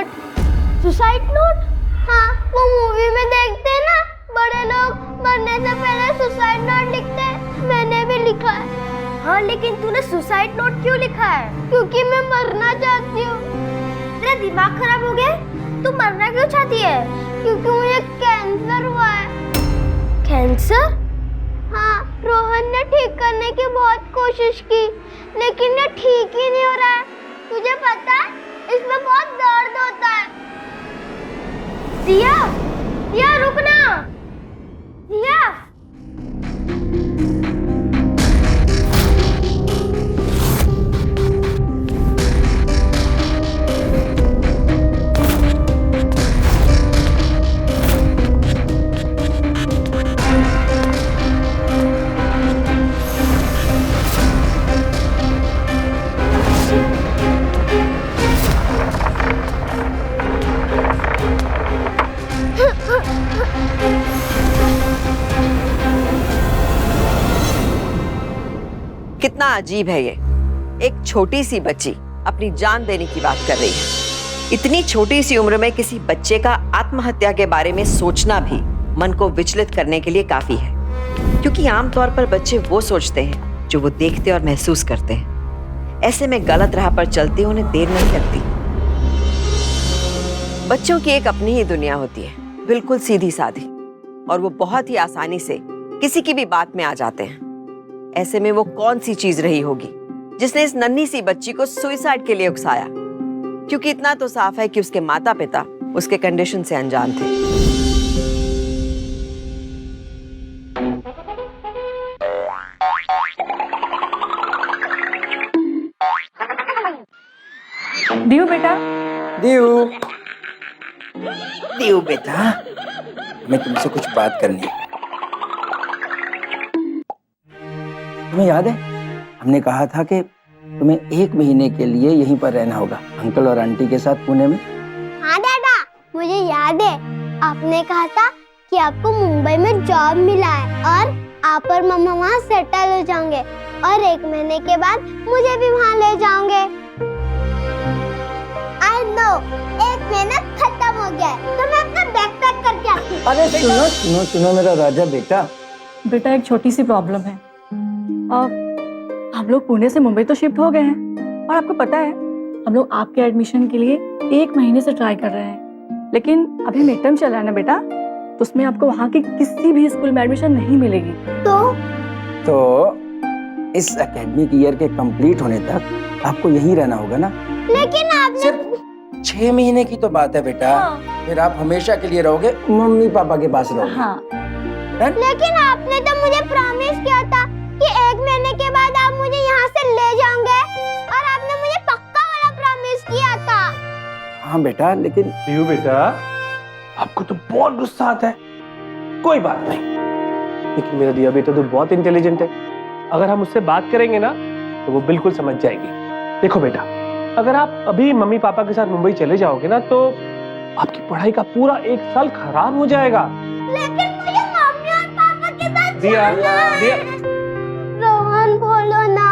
Note. Suicide note? हाँ, वो movie में देखते हैं ना, बड़े लोग मरने से पहले सुसाइड नोट लिखते हैं। मैंने भी लिखा है। हाँ, लेकिन तूने सुसाइड नोट क्यों लिखा है? क्योंकि मैं मरना चाहती हूँ। तेरा दिमाग खराब हो गया? तू मरना क्यों चाहती है? क्योंकि मुझे कैंसर हुआ है। कैंसर? हाँ, रोहन ने ठीक करने की बहुत कोशिश की, लेकिन ये ठीक ही नहीं हो रहा है। तुझे पता है, इसमें बहुत दर्द होता है। दिया, दिया रुकना। दिया, कितना अजीब है ये। एक छोटी सी बच्ची अपनी जान देने की बात कर रही है। इतनी छोटी सी उम्र में किसी बच्चे का आत्महत्या के बारे में सोचना भी मन को विचलित करने के लिए काफी है, क्योंकि आमतौर पर बच्चे वो सोचते हैं जो वो देखते और महसूस करते हैं। ऐसे में गलत राह पर चलते उन्हें देर नहीं लगती। बच्चों की एक अपनी ही दुनिया होती है, बिल्कुल सीधी साधी, और वो बहुत ही आसानी से किसी की भी बात में आ जाते हैं। ऐसे में वो कौन सी चीज रही होगी जिसने इस नन्ही सी बच्ची को सुसाइड के लिए उकसाया? क्योंकि इतना तो साफ है कि उसके माता पिता उसके कंडीशन से अनजान थे। दियो बेटा। दियो, दियो बेटा, मैं तुमसे कुछ बात करनी है। तुम्हें याद है, हमने कहा था कि तुम्हें 1 महीने के लिए यहीं पर रहना होगा, अंकल और आंटी के साथ पुणे में। हाँ दादा, मुझे याद है। आपने कहा था कि आपको मुंबई में जॉब मिला है और आप और मम्मा वहाँ सेटल हो जाओगे और 1 महीने के बाद मुझे भी वहाँ ले जाओगे। आई नो, 1 महीना खत्म हो गया है, तो मैं अपना बैग पैक करके आती हूँ। अरे सुनो सुनो सुनो मेरा राजा बेटा। बेटा एक छोटी सी प्रॉब्लम है। हम लोग पुणे से मुंबई तो शिफ्ट हो गए हैं और आपको पता है हम लोग आपके एडमिशन के लिए 1 महीने से ट्राई कर रहे हैं, लेकिन अभी मिड टर्म चल रहा है ना बेटा, तो उसमें आपको वहाँ की किसी भी स्कूल में एडमिशन नहीं मिलेगी। तो इस एकेडमिक ईयर के कंप्लीट होने तक आपको यहीं रहना होगा ना? लेकिन आपने सिर्फ 6 महीने की तो बात है बेटा। हाँ। फिर आप हमेशा के लिए रहोगे मम्मी पापा के पास रहोगे। हाँ। लेकिन आपने तो मुझे प्रॉमिस किया था कि 1 महीने के बाद आप मुझे यहाँ से ले जाओगे, और आपने मुझे पक्का वाला प्रॉमिस किया था। हाँ बेटा, लेकिन दियो बेटा, आपको तो बहुत गुस्सा आता है। कोई बात नहीं, लेकिन मेरा दिया बेटा तो बहुत इंटेलिजेंट है। अगर हम उससे बात करेंगे ना तो वो बिल्कुल समझ जाएगी। देखो बेटा, अगर आप अभी मम्मी पापा के साथ मुंबई चले जाओगे ना तो आपकी पढ़ाई का पूरा 1 साल खराब हो जाएगा। लेकिन मुझे मम्मी और पापा के साथ दिया, जाना है। दिया। रोहन बोलो ना।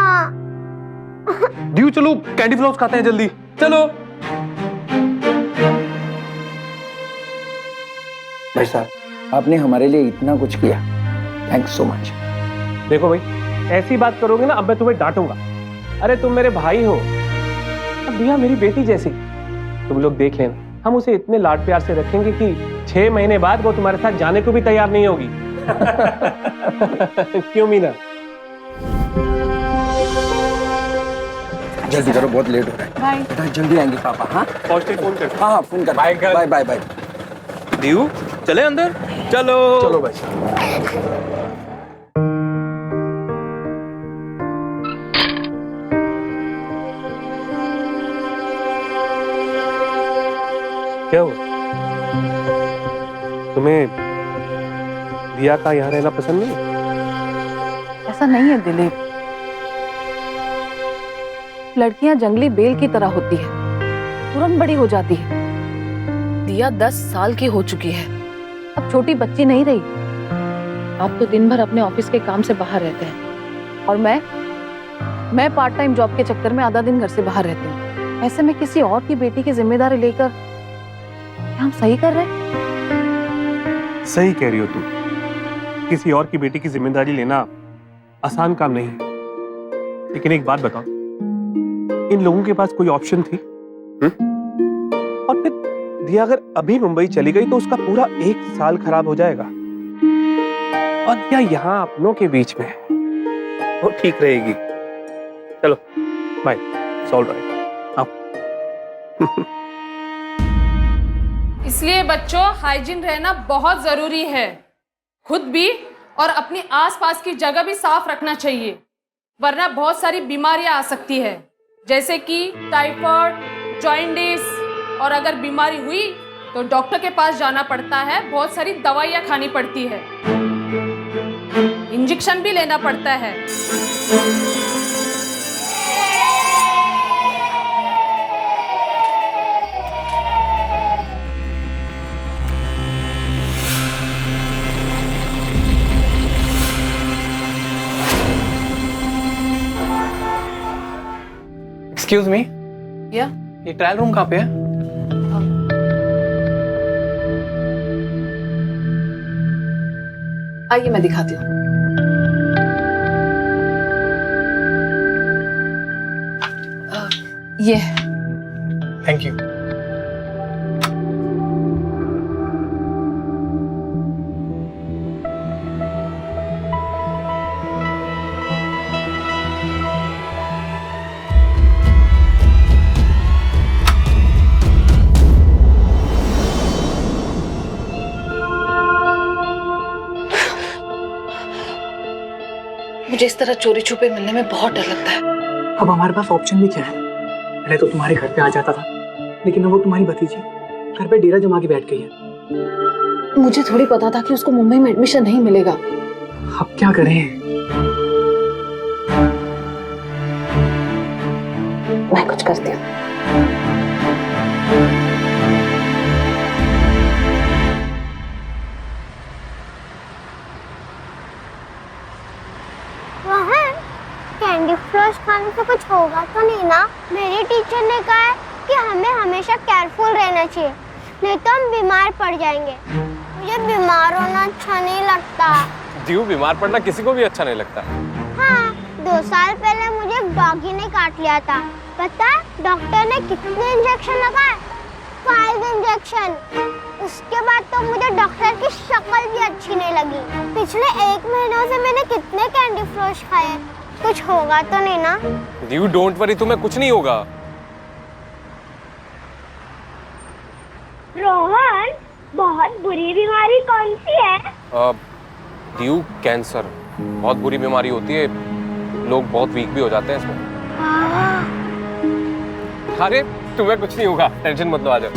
दियो चलो कैंडी फ्लॉस खाते हैं जल्दी, चलो। भाई साहब, आपने हमारे लिए इतना कुछ किया, थैंक्स सो मच। देखो भाई, ऐसी बात करोगे ना अब मैं तुम्हें डांटूंगा। अरे तुम मेरे भाई हो, अब दिया मेरी बेटी जैसी। तुम लोग देख लेना, हम उसे इतने लाड प्यार से रखेंगे कि 6 महीने बाद वो तुम्हारे साथ जाने को भी तैयार नहीं होगी। क्यों मीना? जल्दी करो, बहुत लेट हो रहा है। बाय। बेटा जल्दी आएंगे पापा। हाँ पहुंचते फोन कर। हाँ हाँ, फोन कर। बाय कर। Bye bye bye. दियो चले अंदर, चलो चलो भाई। क्या हुआ? तुम्हें दिया का यहाँ रहना पसंद नहीं? ऐसा नहीं है दिलीप, लड़कियां जंगली बेल की तरह होती है, तुरंत बड़ी हो जाती है। दिया 10 साल की हो चुकी है, अब छोटी बच्ची नहीं रही। आप तो दिन भर अपने ऑफिस के काम से बाहर रहते हैं और मैं पार्ट टाइम जॉब के चक्कर में आधा दिन घर से बाहर रहती हूँ। ऐसे में किसी और की बेटी की जिम्मेदारी लेकर क्या हम सही कर रहे हैं? सही कह रही हो तू। किसी और की बेटी की जिम्मेदारी लेना आसान काम नहीं है। लेकिन एक बात बताओ, इन लोगों के पास कोई ऑप्शन थी? और फिर दिया अगर अभी मुंबई चली गई तो उसका पूरा 1 साल खराब हो जाएगा। और दिया यहाँ अपनों के बीच में वो ठीक रहेगी। चलो बाय, सॉल्व राइट, आओ। इसलिए बच्चों, हाइजीन रहना बहुत जरूरी है। खुद भी और अपनी आसपास की जगह भी साफ रखना चाहिए, वरना बहुत सारी बीमारियां आ सकती है, जैसे कि टाइफाइड, जॉइंटिस, और अगर बीमारी हुई तो डॉक्टर के पास जाना पड़ता है, बहुत सारी दवाइयां खानी पड़ती है, इंजेक्शन भी लेना पड़ता है। एक्सक्यूज मी, या ये ट्रायल रूम कहाँ पे है? आइए मैं दिखाती हूँ। ये थैंक यू। मुझे इस तरह चोरी छुपे मिलने में बहुत डर लगता है। अब हमारे पास ऑप्शन भी क्या है? पहले तो तुम्हारे घर पे आ जाता था, लेकिन अब वो तुम्हारी भतीजी घर पे डेरा जमा के बैठ गई है। मुझे थोड़ी पता था कि उसको मुंबई में एडमिशन नहीं मिलेगा। अब क्या करें? मैं कुछ करती हूँ। कैंडी फ्लॉस खाने से कुछ होगा तो नहीं ना? मेरी टीचर ने कहा है कि हमें हमेशा केयरफुल रहना चाहिए, नहीं तो हम बीमार पड़ जाएंगे। मुझे बीमार होना अच्छा नहीं लगता। दीव, बीमार पड़ना किसी को भी अच्छा नहीं लगता। हाँ, 2 साल पहले मुझे एक डॉगी ने काट लिया था। पता है डॉक्टर ने कितने इंजेक्शन लगाए? 5 इंजेक्शन। उसके बाद तो मुझे डॉक्टर की शक्ल भी अच्छी नहीं लगी। पिछले 1 महीनों से मैंने कितने कैंडी फ्लॉस खाए, कुछ होगा तो नहीं ना? दीव, डोंट वरी, तुम्हें कुछ नहीं होगा। रोहन, बहुत बुरी बीमारी कौन सी है? दीव, कैंसर बहुत बुरी बीमारी होती है, लोग बहुत वीक भी हो जाते हैं इसमें। अरे तुम्हें कुछ नहीं होगा, टेंशन मत लो, आ जाओ।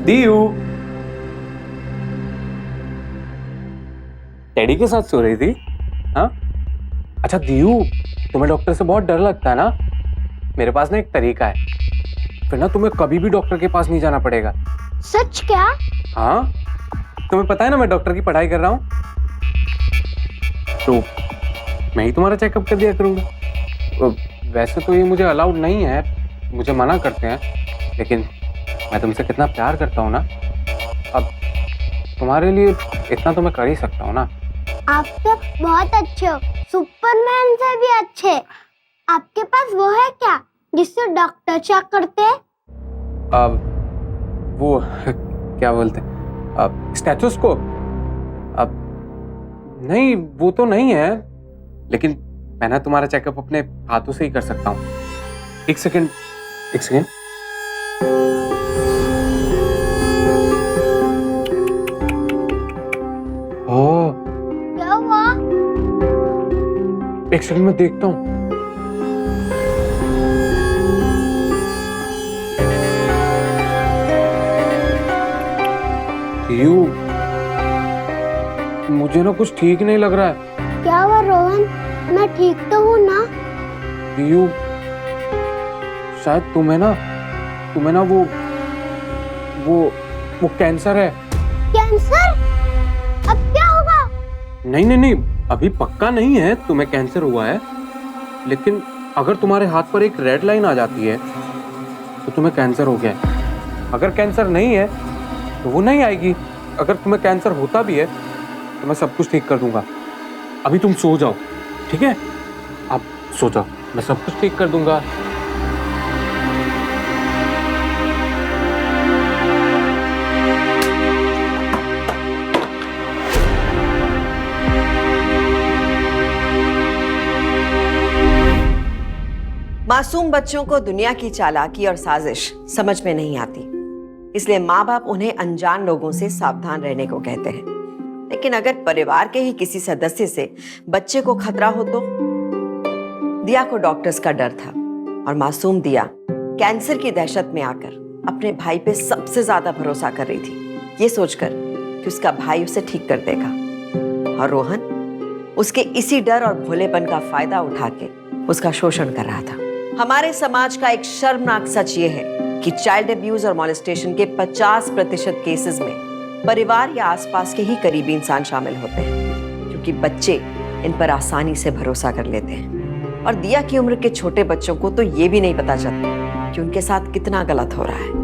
दीव, टेडी के साथ सो रही थी? हाँ, अच्छा दीव, तुम्हें डॉक्टर से बहुत डर लगता है ना? मेरे पास ना एक तरीका है, फिर ना तुम्हें कभी भी डॉक्टर के पास नहीं जाना पड़ेगा। सच क्या? हाँ, तुम्हें पता है ना मैं डॉक्टर की पढ़ाई कर रहा हूँ, तो मैं ही तुम्हारा चेकअप कर दिया करूँगा। वैसे तो ये मुझे अलाउड नहीं है, मुझे मना करते हैं, लेकिन मैं तुमसे कितना प्यार करता हूँ ना, अब तुम्हारे लिए इतना तो मैं कर ही सकता हूँ ना। आप तो बहुत अच्छे हो, सुपरमैन से भी अच्छे। आपके पास वो है क्या जिससे डॉक्टर चेक करते हैं? अब वो क्या बोलते हैं, स्टेथोस्कोप। अब नहीं, वो तो नहीं है, लेकिन मैं ना तुम्हारा चेकअप अपने हाथों से ही कर सकता हूँ। एक सेकंड, एक सेकंड। क्या हुआ? एक सेकंड में देखता हूँ। मुझे ना कुछ ठीक नहीं लग रहा है। क्या हुआ रोहन? मैं ठीक तो हूँ ना? यू शायद तुम्हें ना वो कैंसर है। कैंसर? अब क्या होगा? नहीं, अभी पक्का नहीं है तुम्हें कैंसर हुआ है, लेकिन अगर तुम्हारे हाथ पर एक रेड लाइन आ जाती है तो तुम्हें कैंसर हो गया है। अगर कैंसर नहीं है तो वो नहीं आएगी। अगर तुम्हें कैंसर होता भी है तो मैं सब कुछ ठीक कर दूंगा। अभी तुम सो जाओ, ठीक है? आप सो जाओ, मैं सब कुछ ठीक कर दूंगा। मासूम बच्चों को दुनिया की चालाकी और साजिश समझ में नहीं आती, इसलिए माँ बाप उन्हें अनजान लोगों से सावधान रहने को कहते हैं। लेकिन अगर परिवार के ही किसी सदस्य से बच्चे को खतरा हो तो? दिया को डॉक्टर्स का डर था और मासूम दिया कैंसर की दहशत में आकर अपने भाई पे सबसे ज्यादा भरोसा कर रही थी, ये सोचकर कि उसका भाई उसे ठीक कर देगा। और रोहन उसके इसी डर और भोलेपन का फायदा उठा के उसका शोषण कर रहा था। हमारे समाज का एक शर्मनाक सच ये है कि चाइल्ड अब्यूज और मॉलेस्टेशन के 50% केसेस में परिवार या आसपास के ही करीबी इंसान शामिल होते हैं, क्योंकि बच्चे इन पर आसानी से भरोसा कर लेते हैं। और दिया की उम्र के छोटे बच्चों को तो ये भी नहीं पता चलता कि उनके साथ कितना गलत हो रहा है।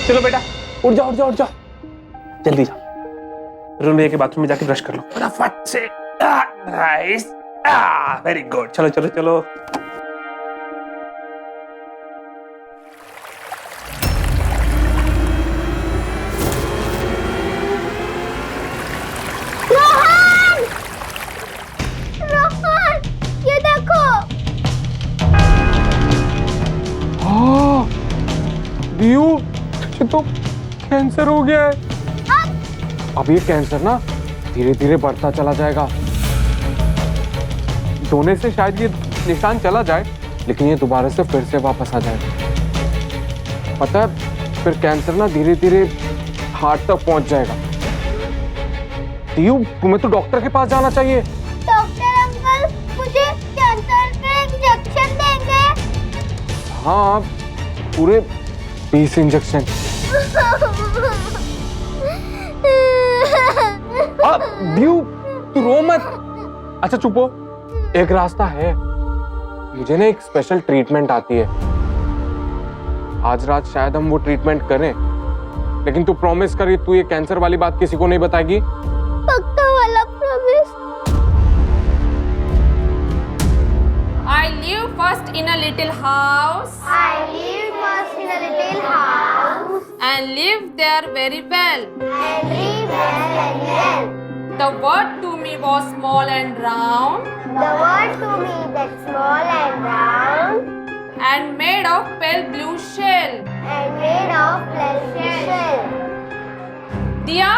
चलो बेटा, उठ जाओ जल्दी जाओ। रूम में के बाथरूम में जाके ब्रश कर लो फटाफट से। Nice, very good. चलो। रोहन, ये देखो। दियू, तुझे तो कैंसर हो गया है। अब ये कैंसर ना धीरे धीरे बढ़ता चला जाएगा। धोने से शायद ये निशान चला जाए, लेकिन ये दोबारा से फिर से वापस आ जाएगा। पता है, फिर कैंसर ना धीरे धीरे हार्ट तक पहुंच जाएगा। दियू, तुम्हें तो डॉक्टर के पास जाना चाहिए। डॉक्टर अंकल, मुझे कैंसर का इंजेक्शन देंगे? हाँ, पूरे 20 इंजेक्शन। दियू, तू रो मत। अच्छा चुप हो, एक रास्ता है। मुझे ना एक स्पेशल ट्रीटमेंट आती है। आज रात शायद हम वो ट्रीटमेंट करें, लेकिन तू प्रॉमिस कर, तू ये कैंसर वाली बात किसी को नहीं बताएगी। पक्का वाला promise. I live first in a little house and live there very well. The word to me was small and round and made of pale blue shell. Diya,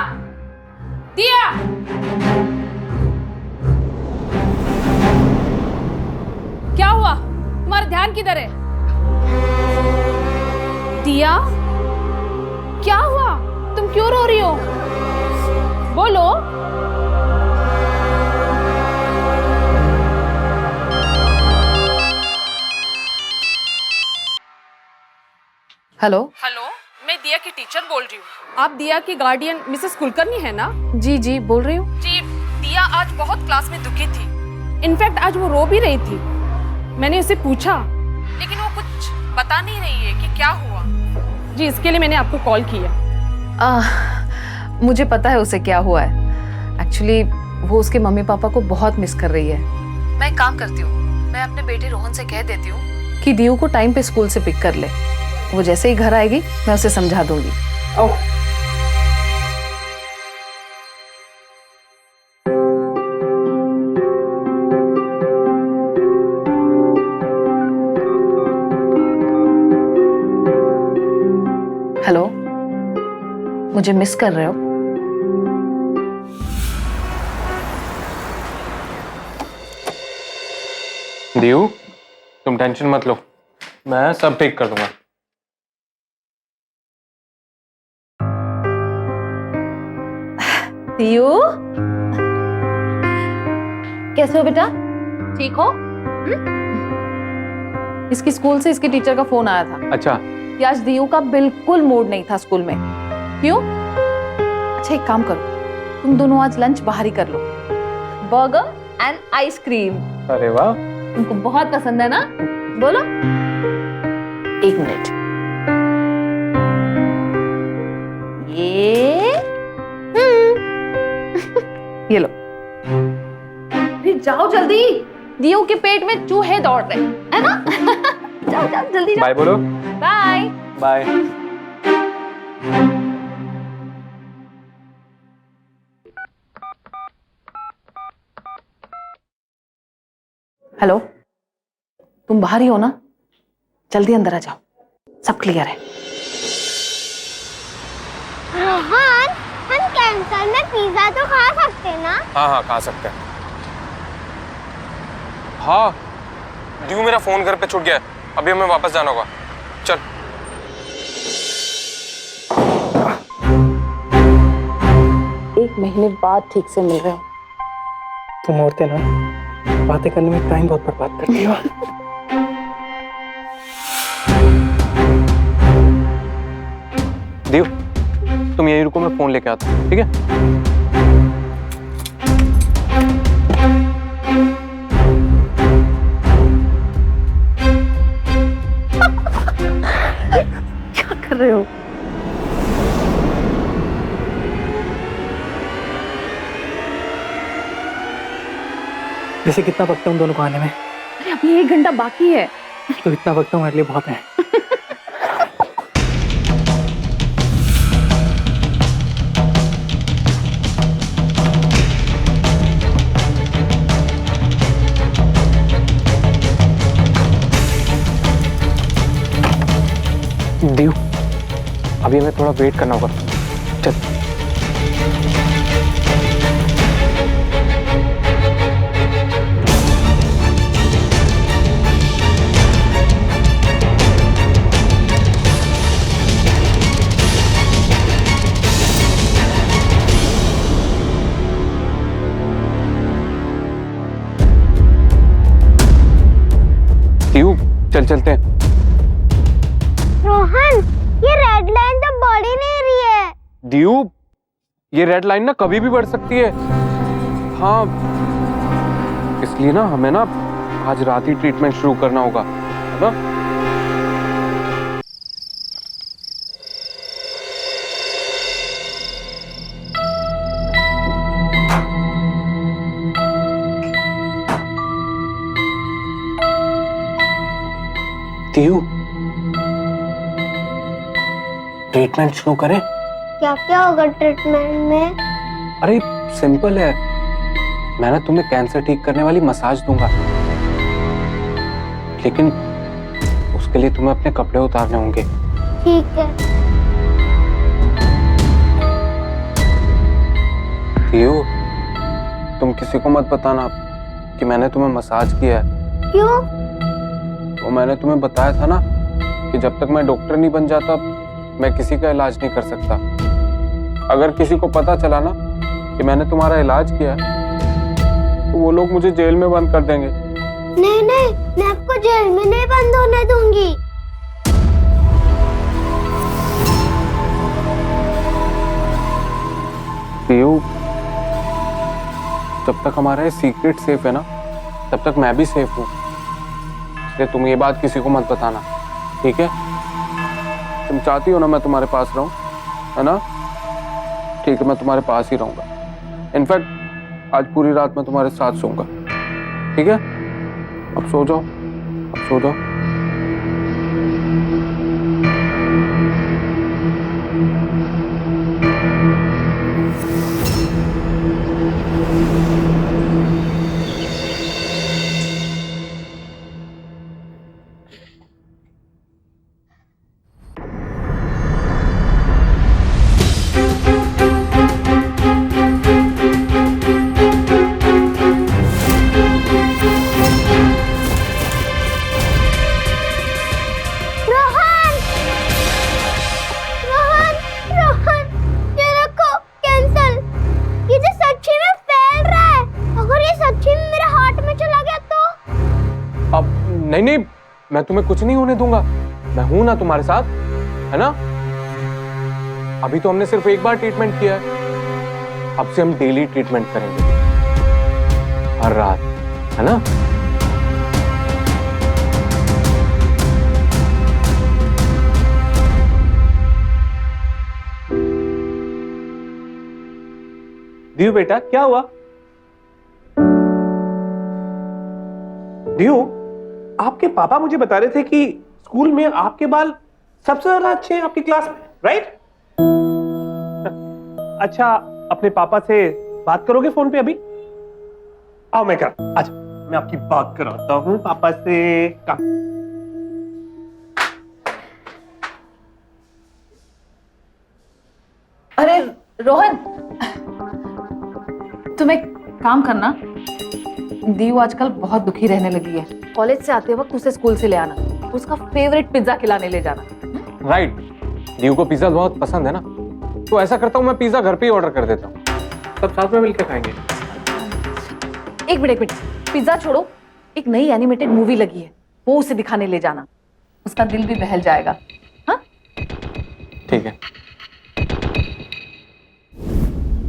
क्या हुआ? तुम्हारा ध्यान किधर है? दिया, क्या हुआ? तुम क्यों रो रही हो? बोलो। हेलो, मैं मैं दिया की टीचर बोल रही हूँ। आप दिया की गार्डियन मिसेस कुलकर्णी है ना? जी जी बोल रही हूँ। जी, दिया आज बहुत क्लास में दुखी थी। इनफैक्ट आज वो रो भी रही थी। मैंने उसे पूछा, लेकिन वो कुछ बता नहीं रही है कि क्या हुआ। जी, इसके लिए मैंने आपको कॉल किया। मुझे पता है उसे क्या हुआ है। एक्चुअली वो उसके मम्मी पापा को बहुत मिस कर रही है। मैं एक काम करती हूँ, मैं अपने बेटे रोहन से कह देती हूँ कि दियो को टाइम पे स्कूल से पिक कर ले। वो जैसे ही घर आएगी मैं उसे समझा दूंगी। हेलो, मुझे मिस कर रहे हो? दियू, तुम टेंशन मत लो, मैं सब ठीक कर दूंगा। दियो, कैसे हो बेटा? ठीक हो? इसकी स्कूल से इसके टीचर का फोन आया था अच्छा, कि आज दियो का बिल्कुल मूड नहीं था स्कूल में। क्यों? अच्छा एक काम करो, तुम दोनों आज लंच बाहर ही कर लो। Burger and ice cream. अरे वाह, तुमको बहुत पसंद है ना? बोलो। एक मिनट, ये लो। अरे जाओ जल्दी, दियो के पेट में चूहे दौड़ रहे हैं, है ना? जाओ जाओ जल्दी जाओ। बाय बोलो। Bye bye. हेलो, तुम बाहर ही हो ना? जल्दी अंदर आ जाओ, सब क्लियर है। रोहन, हम कैंसर में पिज्जा तो खा सकते ना? हाँ खा सकते हैं। हाँ, दियू मेरा फोन घर पे छूट गया है, अभी हमें वापस जाना होगा। चल। एक महीने बाद ठीक से मिल रहे हो। तुम औरतें ना बातें करने में टाइम बहुत बर्बाद करती हो। दियू, तुम यहीं रुको, मैं फोन लेके आता हूँ, ठीक है? क्या कर रहे हो? वैसे कितना वक्त है उन दोनों को आने में? अरे अभी 1 घंटा बाकी है। तो इतना वक्त हमारे लिए बहुत है। दियू, अभी हमें थोड़ा वेट करना होगा। चल। दियू, चल चलते हैं। रोहन, ये रेड लाइन तो बढ़ ही नहीं रही है। दियू, ये रेड लाइन ना कभी भी बढ़ सकती है। हाँ, इसलिए ना हमें ना आज रात ही ट्रीटमेंट शुरू करना होगा, है ना? दियू, ट्रीटमेंट शुरू करें? क्या क्या होगा ट्रीटमेंट में? अरे सिंपल है, मैं ना तुम्हें कैंसर ठीक करने वाली मसाज दूंगा, लेकिन उसके लिए तुम्हें अपने कपड़े उतारने होंगे। ठीक है। दियू, तुम किसी को मत बताना कि मैंने तुम्हें मसाज किया है। क्यों? वो मैंने तुम्हें बताया था ना कि जब तक मैं डॉक्टर नहीं बन जाता मैं किसी का इलाज नहीं कर सकता। अगर किसी को पता चला ना कि मैंने तुम्हारा इलाज किया है तो वो लोग मुझे जेल में बंद कर देंगे। नहीं नहीं, मैं आपको जेल में नहीं बंद होने दूंगी। जब तक हमारा ये सीक्रेट सेफ है ना, तब तक मैं भी सेफ हूँ। इसलिए तुम ये बात किसी को मत बताना, ठीक है? तुम चाहती हो ना मैं तुम्हारे पास रहूं, है ना? ठीक है, मैं तुम्हारे पास ही रहूंगा। इनफैक्ट आज पूरी रात मैं तुम्हारे साथ सोऊंगा, ठीक है? अब सो जाओ, अब सो जाओ। नहीं नहीं, मैं तुम्हें कुछ नहीं होने दूंगा। मैं हूं ना तुम्हारे साथ, है ना? अभी तो हमने सिर्फ एक बार ट्रीटमेंट किया है, अब से हम डेली ट्रीटमेंट करेंगे, हर रात, है ना? दियो बेटा, क्या हुआ? दियो, आपके पापा मुझे बता रहे थे कि स्कूल में आपके बाल सबसे ज्यादा अच्छे हैं आपकी क्लास में, राइट? अच्छा, अपने पापा से बात करोगे फोन पे अभी? आओ मैं कर, अच्छा मैं आपकी बात कराता हूँ पापा से। अरे रोहन, तुम एक काम करना, दीव आजकल बहुत दुखी रहने लगी है। कॉलेज से आते वक्त उसे स्कूल से ले आना, उसका फेवरेट पिज्जा खिलाने ले जाना। राइट, दीव को पिज्जा बहुत पसंद है ना, तो ऐसा करता हूँ मैं पिज्जा घर पे ही ऑर्डर कर देता हूँ, सब साथ में मिलकर खाएंगे। एक मिनट, पिज्जा छोड़ो, एक नई एनिमेटेड मूवी लगी है, वो उसे दिखाने ले जाना, उसका दिल भी बहल जाएगा। हाँ, ठीक है।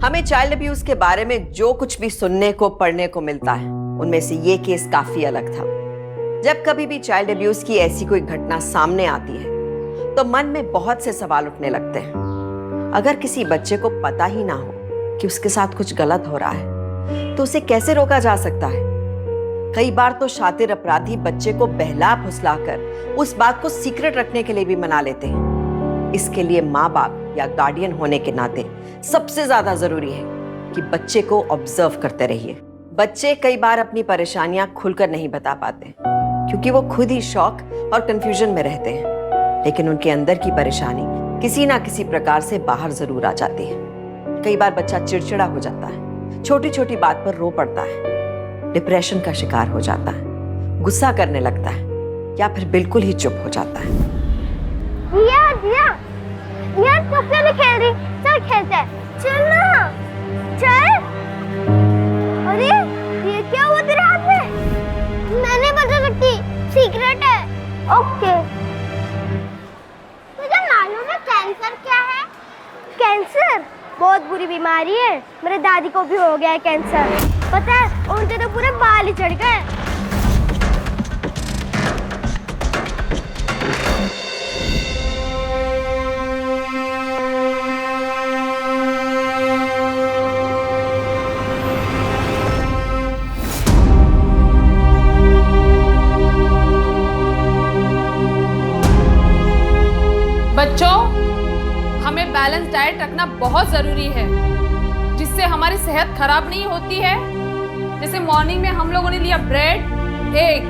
हमें चाइल्ड अब्यूज के बारे में जो कुछ भी सुनने को पढ़ने को मिलता है, उनमें से ये केस काफी अलग था। जब कभी भी चाइल्ड अब्यूज की ऐसी कोई घटना सामने आती है तो मन में बहुत से सवाल उठने लगते हैं। अगर किसी बच्चे को पता ही ना हो कि उसके साथ कुछ गलत हो रहा है तो उसे कैसे रोका जा सकता है? कई बार तो शातिर अपराधी बच्चे को बहला फुसलाकर उस बात को सीक्रेट रखने के लिए भी मना लेते हैं। इसके लिए माँ बाप या गार्डियन होने के नाते सबसे ज्यादा जरूरी है कि बच्चे को ऑब्जर्व करते रहिए। बच्चे कई बार अपनी परेशानियां खुलकर नहीं बता पाते क्योंकि वो खुद ही शॉक और कंफ्यूजन में रहते हैं, लेकिन उनके अंदर की परेशानी किसी ना किसी प्रकार से बाहर जरूर आ जाती है। कई बार बच्चा चिड़चिड़ा हो जाता है, छोटी छोटी बात पर रो पड़ता है, डिप्रेशन का शिकार हो जाता है, गुस्सा करने लगता है या फिर बिल्कुल ही चुप हो जाता है। दिया सबसे नहीं खेल रही, चल खेलते हैं, चल ना, चल। अरे ये क्या हुआ तेरे हाथ में? मैंने बता सकती, सीक्रेट है। ओके। तुझे मालूम है कैंसर क्या है? कैंसर बहुत बुरी बीमारी है, मेरे दादी को भी हो गया है कैंसर। पता है, उनके तो पूरे बाल ही चढ़ गए। बच्चों, हमें बैलेंस डाइट रखना बहुत जरूरी है जिससे हमारी सेहत खराब नहीं होती है। जैसे मॉर्निंग में हम लोगों ने लिया ब्रेड, एग,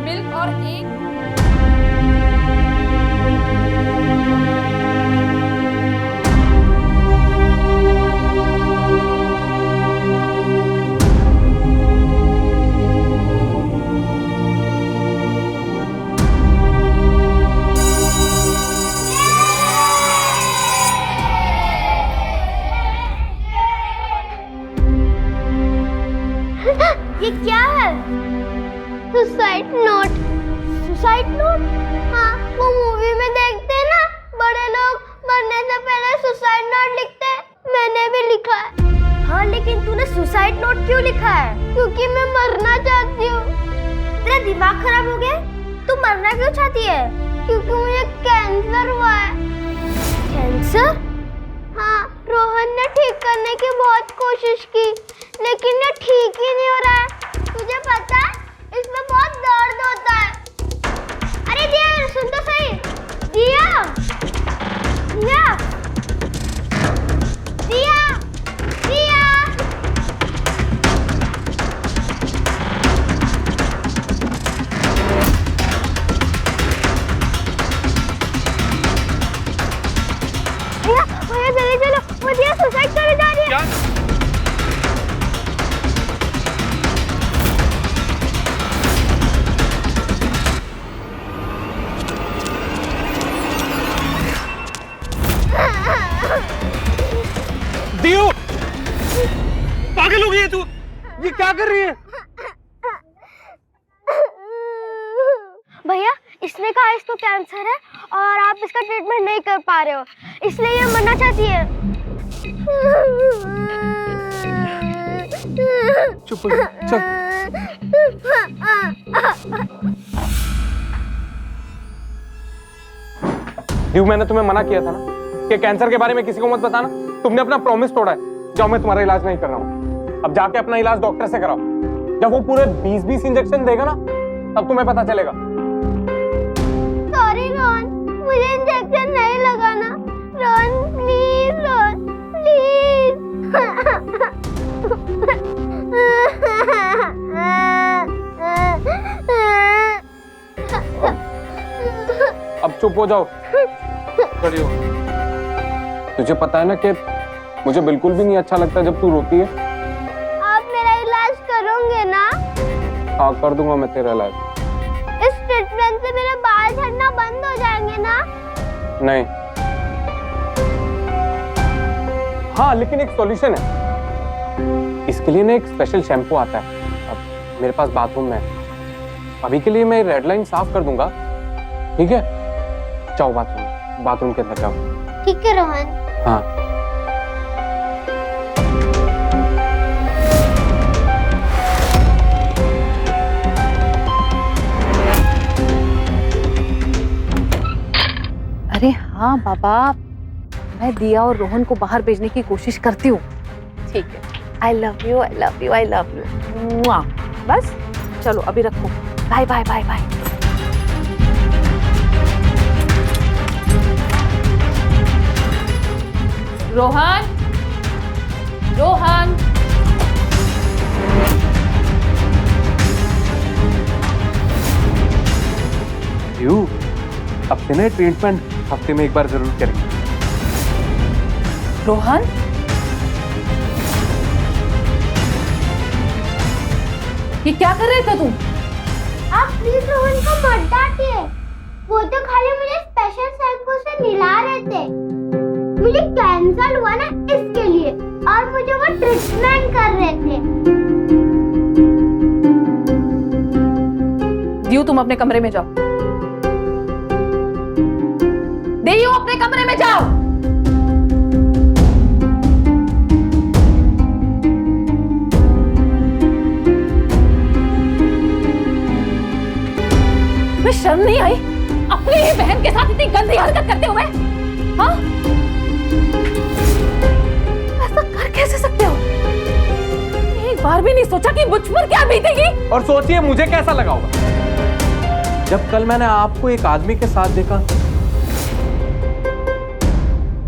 मिल्क और एग। ये क्या है? Suicide note. Suicide note? हाँ, वो मूवी में देखते हैं ना, बड़े लोग मरने से पहले सुसाइड नोट लिखते हैं। मैंने भी लिखा है। हाँ, लेकिन तूने सुसाइड सुसाइड नोट क्यों लिखा है? क्योंकि मैं मरना चाहती हूँ। तेरा दिमाग खराब हो गया? तू मरना क्यों चाहती है? क्योंकि मुझे कैंसर हुआ है। कैंसर? हाँ, रोहन ने ठीक करने की बहुत कोशिश की, लेकिन ये ठीक ही नहीं हो रहा है। तुझे पता है, इसमें बहुत दर्द होता है। अरे दिया, सुन तो सही। दिया, दिया, दिया, दिया। भैया जल्दी चलो, वो दिया सुसाइड करने जा रही है। दियो, पागल हो गई है तू? ये क्या कर रही है? भैया, इसने कहा इसको कैंसर है और आप इसका ट्रीटमेंट नहीं कर पा रहे हो, इसलिए ये मरना चाहती है। चुप हो जा, चल। दियो, मैंने तुम्हें मना किया था ना कि कैंसर के बारे में किसी को मत बताना। तुमने अपना प्रॉमिस तोड़ा है। जाओ, मैं तुम्हारा इलाज नहीं कर रहा हूँ। अब जाके अपना इलाज डॉक्टर से कराओ। जब वो पूरे 20-20 इंजेक्शन देगा ना, तब तुम्हें पता चलेगा। सॉरी रोहन, मुझे इंजेक्शन नहीं लगाना। Rohan please, Rohan please. अब चुप हो जाओ, खड़ी हो। तुझे पता है ना कि मुझे बिल्कुल भी नहीं अच्छा लगता जब तू रोती है। आप मेरा इलाज करोगे ना? हाँ, कर दूंगा मैं तेरा इलाज। इस ट्रीटमेंट से मेरे बाल झड़ना बंद हो जाएंगे ना? नहीं। हाँ, लेकिन एक सॉल्यूशन है। इसके लिए ना एक स्पेशल शैम्पू आता है, अब मेरे पास बाथरूम में है। अभी के लिए मैं रेड लाइन साफ कर दूंगा, ठीक है? जाओ बाथरूम के अंदर जाओ। ठीक है रोहन। हाँ। अरे हाँ बाबा, मैं दिया और रोहन को बाहर भेजने की कोशिश करती हूँ। ठीक है, I love you, I love you, I love you. बस चलो अभी रखो। Bye bye bye bye. Rohan, Rohan, you अब से ना ट्रीटमेंट हफ्ते में एक बार जरूर करेंगे। रोहन, ये क्या कर रहे थे तुम? आप प्लीज रोहन को मत डांटिए। वो तो खाली मुझे स्पेशल शैम्पू से नहला रहे थे। मुझे कैंसर हुआ ना, इसके लिए, और मुझे वो ट्रीटमेंट कर रहे थे। दियो, तुम अपने कमरे में जाओ। दियो, अपने कमरे में जाओ। तुम्हें शर्म नहीं आई अपनी ही बहन के साथ इतनी गंदी हरकत करते हुए? हाँ, ऐसा कर कैसे सकते हो? एक बार भी नहीं सोचा कि मुझ पर क्या बीतेगी? और सोचिए मुझे कैसा लगा होगा जब कल मैंने आपको एक आदमी के साथ देखा,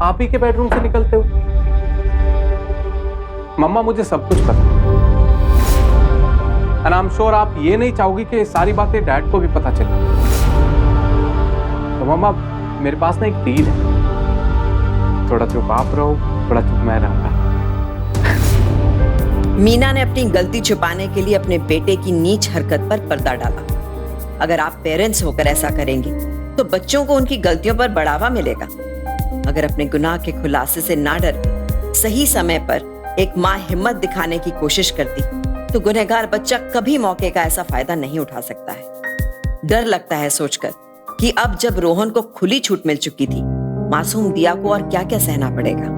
आप ही के बेडरूम से निकलते हो। मम्मा, मुझे सब कुछ पता है, एंड आई एम श्योर आप ये नहीं चाहोगी कि सारी बातें डैड को भी पता चले। तो मम्मा, मेरे पास ना एक डील है, थोड़ा चुप आप रहो, थोड़ा चुप मैं रहूंगा। मीना ने अपनी गलती छुपाने के लिए अपने बेटे की नीच हरकत पर पर्दा डाला। अगर आप पेरेंट्स होकर ऐसा करेंगे तो बच्चों को उनकी गलतियों पर बढ़ावा मिलेगा। अगर अपने गुनाह के खुलासे से ना डर सही समय पर एक माँ हिम्मत दिखाने की कोशिश करती तो गुनहगार बच्चा कभी मौके का ऐसा फायदा नहीं उठा सकता है। डर लगता है सोचकर कि अब जब रोहन को खुली छूट मिल चुकी थी, मासूम दिया को और क्या क्या सहना पड़ेगा।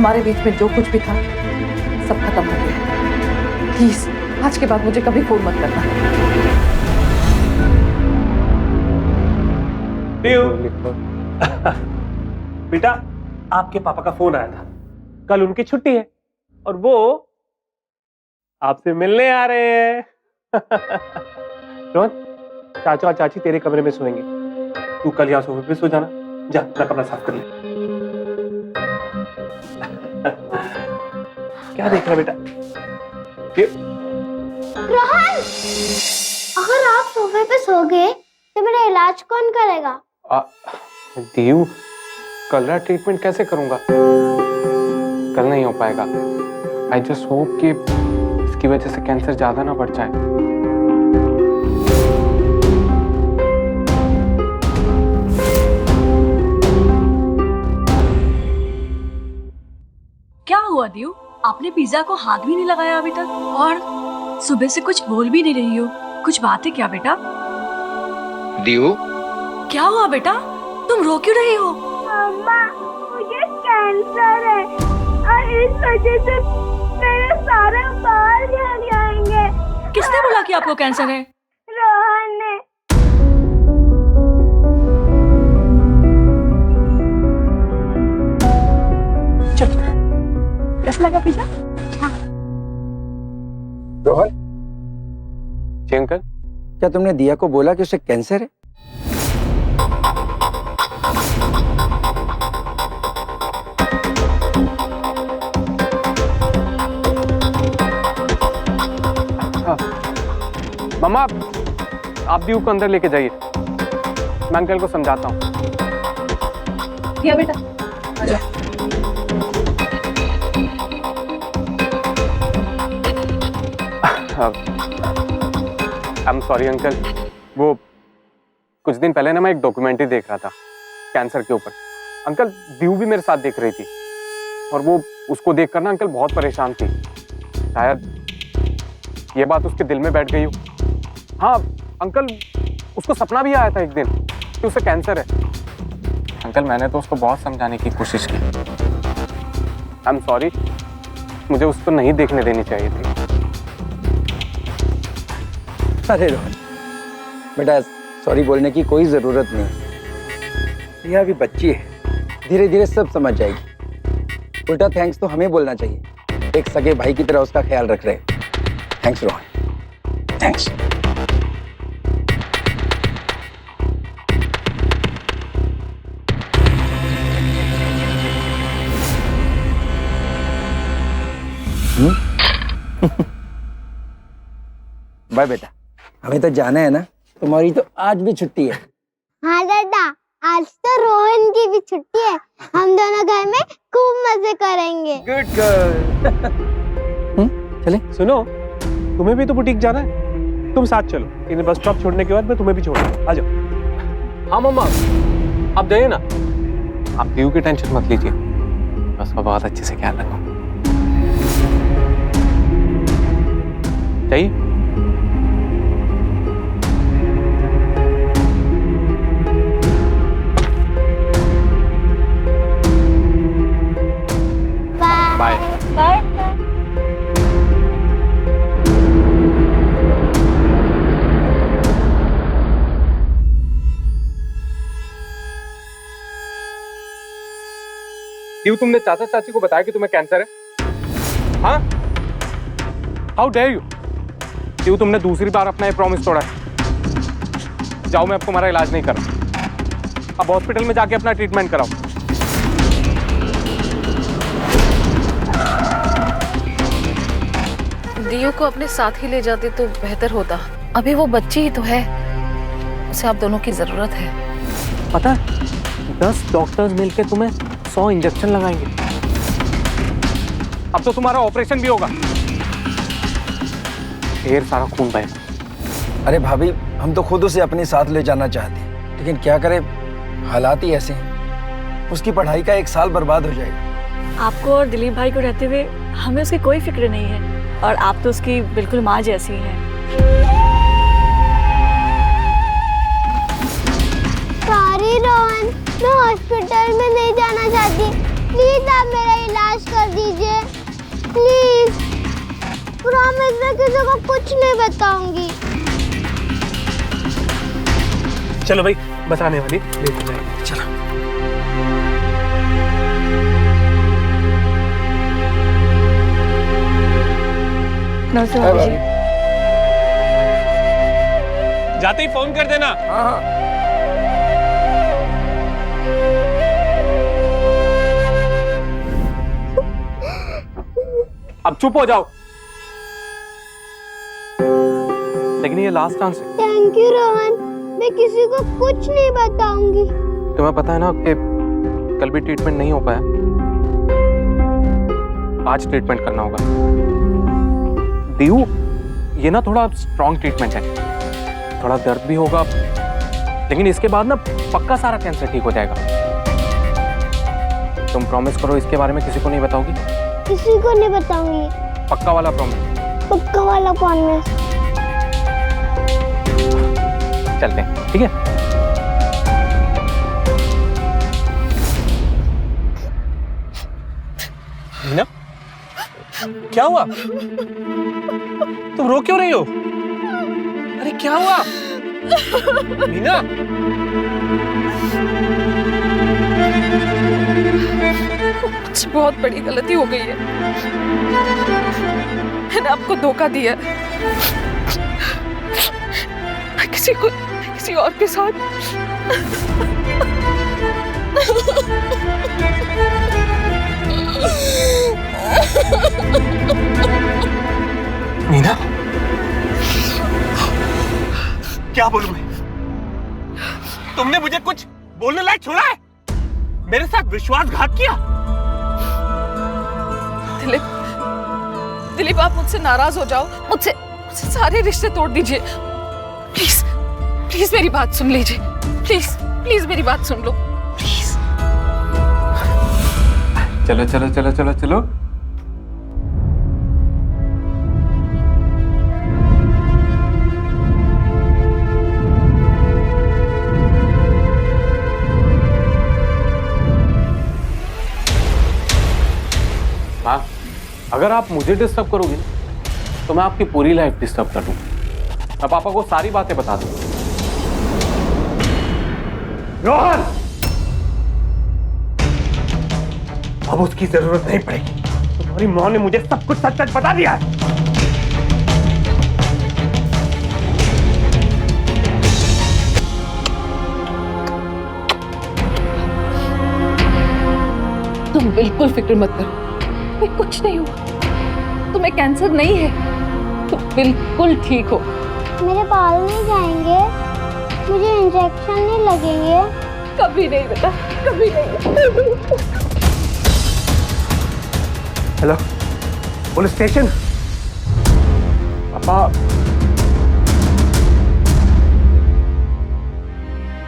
हमारे बीच में जो कुछ भी था सब खत्म हो गया। प्लीज आज के बाद मुझे कभी फोन मत करना। बेटा, आपके पापा का फोन आया था, कल उनकी छुट्टी है और वो आपसे मिलने आ रहे हैं। रोहन, चाचा और चाची तेरे कमरे में सोएंगे, तू कल यहाँ सोफे पे सो जाना। जा अपना कमरा साफ कर ले। क्या देख रहा बेटा? रोहन, अगर आप सोफे पे सो गए तो मेरा इलाज कौन करेगा? दीव, कल रात ट्रीटमेंट कैसे करूंगा? कल नहीं हो पाएगा। आई जस्ट होप कि इसकी वजह से कैंसर ज्यादा ना बढ़ जाए। क्या हुआ दियो? आपने पिज्जा को हाथ भी नहीं लगाया अभी तक और सुबह से कुछ बोल भी नहीं रही हो। कुछ बात है क्या बेटा? दीव, क्या हुआ बेटा? तुम रो क्यों रही हो? मम्मा, मुझे कैंसर है और इस वजह से मेरे सारे बाल झड़ जाएंगे। किसने बोला कि आपको कैंसर है? रोहन ने। चलो, कैसा लगा पिज्जा? रोहन, जी अंकल। क्या तुमने दिया को बोला कि उसे कैंसर है? मम्मा, आप दीव को अंदर लेके जाइए, मैं अंकल को समझाता हूँ। दिया बेटा, आजा। आई एम सॉरी अंकल, वो कुछ दिन पहले ना मैं एक डॉक्यूमेंट्री देख रहा था कैंसर के ऊपर। अंकल, दीव भी मेरे साथ देख रही थी और वो उसको देखकर ना अंकल बहुत परेशान थी। शायद ये बात उसके दिल में बैठ गई हो। हाँ अंकल, उसको सपना भी आया था एक दिन कि उसे कैंसर है। अंकल, मैंने तो उसको बहुत समझाने की कोशिश की। आई एम सॉरी, मुझे उसको नहीं देखने देनी चाहिए थी। अरे रोहन बेटा, सॉरी बोलने की कोई जरूरत नहीं। यह अभी बच्ची है, धीरे धीरे सब समझ जाएगी। उल्टा थैंक्स तो हमें बोलना चाहिए, एक सगे भाई की तरह उसका ख्याल रख रहे। Thanks Rohan, thanks. बाय बेटा, हमें तो जाना है ना। तुम्हारी तो आज भी छुट्टी है। हाँ दादा, आज तो रोहन की भी छुट्टी है। हम दोनों घर में खूब मजे करेंगे। Good girl. चले। सुनो, तुम्हें भी तो बुटीक जाना है, तुम साथ चलो। इन्हें बस स्टॉप छोड़ने के बाद मैं तुम्हें भी छोड़ दूँ। आ जाओ। हाँ मम्मा, आप जाइए ना, आप दीव की टेंशन मत लीजिए, बस मैं बहुत अच्छे से ख्याल रखूँ। जाइए। बाय। बाय। दीव, तुमने चाचा चाची को बताया कि तुम्हें कैंसर है? हाँ? How dare you? दीव, तुमने दूसरी बार अपना ये प्रॉमिस तोड़ा है। जाओ, मैं अब तुम्हारा इलाज नहीं कर रहा। अब हॉस्पिटल में जाके अपना ट्रीटमेंट कराओ। दियो को अपने साथ ही ले जाते तो बेहतर होता। अभी वो बच्ची ही तो है, उसे आप दोनों की जरूरत है। पता है, 10 डॉक्टर्स मिलकर तुम्हें 100 इंजेक्शन लगाएंगे। अब तो तुम्हारा ऑपरेशन भी होगा, ढेर सारा खून बहेगा। अरे भाभी, हम तो खुद उसे अपने साथ ले जाना चाहते हैं, लेकिन क्या करें, हालात ही ऐसे हैं। उसकी पढ़ाई का 1 साल बर्बाद हो जाएगा। आपको और दिलीप भाई को रहते हुए हमें उसकी कोई फिक्र नहीं है, और आप तो उसकी बिल्कुल माँ जैसी हैं। सॉरी रोहन, मैं हॉस्पिटल में नहीं जाना चाहती। प्लीज आप मेरा इलाज कर हाँ, मैं इसमें किसी को कुछ नहीं बताऊंगी। चलो भाई, बताने वाली लेट हो जाएगी। चलो। नमस्ते बाबूजी। जाते ही फोन कर देना। हाँ। अब चुप हो जाओ। लेकिन ये लास्ट चांस है। थैंक यू रोहन, मैं किसी को कुछ नहीं बताऊंगी। तुम्हें पता है ना कि कल भी ट्रीटमेंट नहीं हो पाया। आज ट्रीटमेंट करना होगा। दीऊ, ये ना थोड़ा स्ट्रॉन्ग ट्रीटमेंट है, थोड़ा दर्द भी होगा, लेकिन इसके बाद ना पक्का सारा कैंसर ठीक हो जाएगा। तुम प्रॉमिस करो इसके बारे में किसी को नहीं बताओगी? किसी को नहीं बताऊंगी। पक्का वाला प्रॉमिस? पक्का वाला प्रॉमिस। चलते हैं, ठीक है? मीना, क्या हुआ? तुम रो क्यों रही हो? अरे क्या हुआ? मीना, मुझसे बहुत बड़ी गलती हो गई है। मैंने आपको धोखा दिया। मैं किसी और के साथ मीना, क्या बोलूं मैं? तुमने मुझे कुछ बोलने लायक छोड़ा है? मेरे साथ विश्वासघात किया? दिलीप, आप मुझसे नाराज हो जाओ, मुझसे सारे रिश्ते तोड़ दीजिए। प्लीज प्लीज मेरी बात सुन लीजिए। प्लीज प्लीज मेरी बात सुन लो, प्लीज। चलो चलो चलो चलो चलो। माँ, अगर आप मुझे डिस्टर्ब करोगे तो मैं आपकी पूरी लाइफ डिस्टर्ब कर दूंगा। मैं पापा को सारी बातें बता दूंगा। रोहन, अब उसकी जरूरत नहीं पड़ेगी। तुम्हारी माँ ने मुझे सब कुछ सच सच बता दिया है। तुम बिल्कुल फिक्र मत करो, तुम्हें कुछ नहीं हुआ। तुम्हें कैंसर नहीं है, तुम बिल्कुल ठीक हो। मेरे बाल नहीं जाएंगे, मुझे इंजेक्शन नहीं लगेंगे। कभी नहीं बेटा, कभी नहीं। Hello, police station. पापा,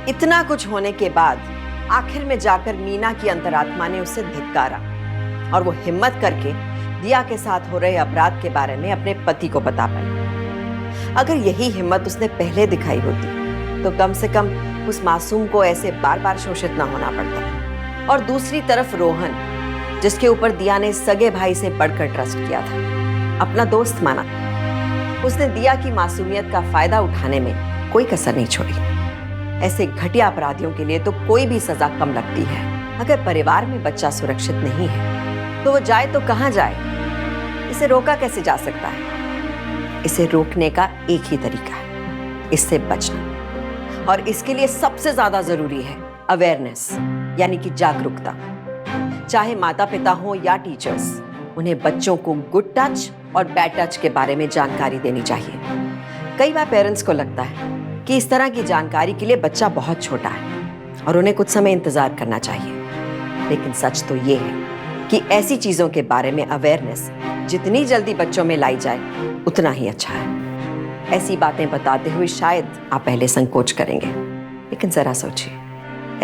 इतना कुछ होने के बाद आखिर में जाकर मीना की अंतरात्मा ने उसे धिक्कारा और वो हिम्मत करके दिया के साथ हो रहे अपराध के बारे में अपने पति को बता पाई। अगर यही हिम्मत उसने पहले दिखाई होती तो कम से कम उस मासूम को ऐसे बार बार शोषित ना होना पड़ता। और दूसरी तरफ रोहन, जिसके ऊपर दिया ने सगे भाई से बढ़कर ट्रस्ट किया था, अपना दोस्त माना, उसने दिया की मासूमियत का फायदा उठाने में कोई कसर नहीं छोड़ी। ऐसे घटिया अपराधियों के लिए तो कोई भी सजा कम लगती है। अगर परिवार में बच्चा सुरक्षित नहीं है तो वो जाए तो कहां जाए? इसे रोका कैसे जा सकता है? इसे रोकने का एक ही तरीका है, इससे बचना। और इसके लिए सबसे ज्यादा जरूरी है अवेयरनेस, यानी कि जागरूकता। चाहे माता पिता हो या टीचर्स, उन्हें बच्चों को गुड टच और बैड टच के बारे में जानकारी देनी चाहिए। कई बार पेरेंट्स को लगता है कि इस तरह की जानकारी के लिए बच्चा बहुत छोटा है और उन्हें कुछ समय इंतजार करना चाहिए। लेकिन सच तो ये है कि ऐसी चीजों के बारे में अवेयरनेस जितनी जल्दी बच्चों में लाई जाए उतना ही अच्छा है। ऐसी बातें बताते हुए शायद आप पहले संकोच करेंगे, लेकिन जरा सोचिए,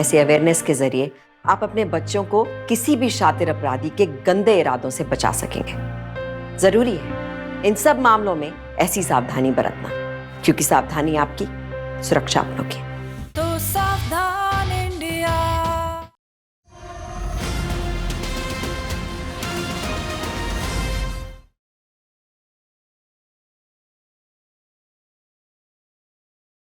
ऐसी अवेयरनेस के जरिए आप अपने बच्चों को किसी भी शातिर अपराधी के गंदे इरादों से बचा सकेंगे। जरूरी है इन सब मामलों में ऐसी सावधानी बरतना, क्योंकि सावधानी आपकी, सुरक्षा अपनों की। तो सावधान।